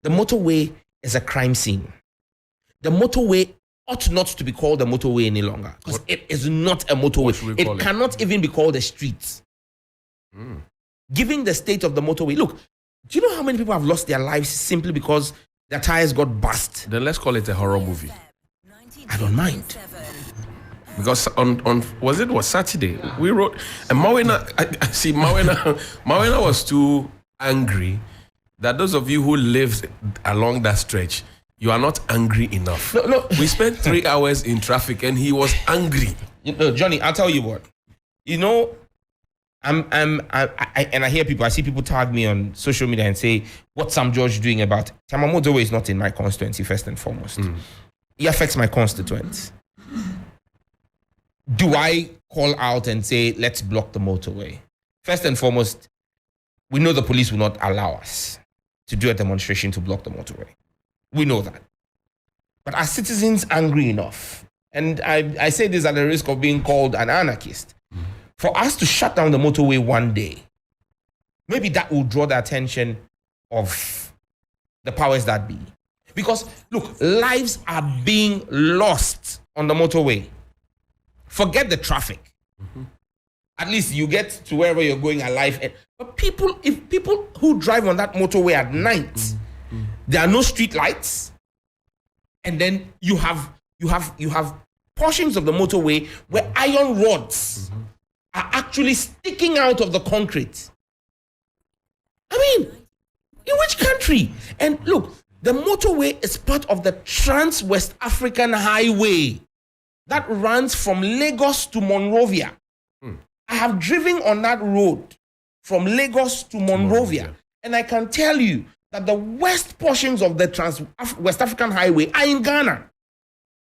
The motorway is a crime scene. The motorway ought not to be called a motorway any longer because it is not a motorway. It cannot even be called a street. Given the state of the motorway, look, do you know how many people have lost their lives simply because their tires got bust? Then let's call it a horror movie. I don't mind. Because on was Saturday we wrote and Mawena was too angry that those of you who lived along that stretch, you are not angry enough. No. We spent 3 hours in traffic and he was angry. Johnny, I'll tell you what. I hear people. I see people tag me on social media and say, "What's Sam George doing about it?" Motorway is not in my constituency first and foremost. It affects my constituents. Do I call out and say, "Let's block the motorway"? First and foremost, we know the police will not allow us to do a demonstration to block the motorway. We know that. But are citizens angry enough? And I say this at the risk of being called an anarchist. For us to shut down the motorway one day, maybe that will draw the attention of the powers that be. Because, look, lives are being lost on the motorway. Forget the traffic. At least you get to wherever you're going alive. But if people who drive on that motorway at night, there are no street lights, and then you have portions of the motorway where iron rods are actually sticking out of the concrete. I mean, in which country? And look, the motorway is part of the Trans-West African Highway that runs from Lagos to Monrovia. I have driven on that road from Lagos to Monrovia, and I can tell you that the west portions of the Trans-West African Highway are in Ghana.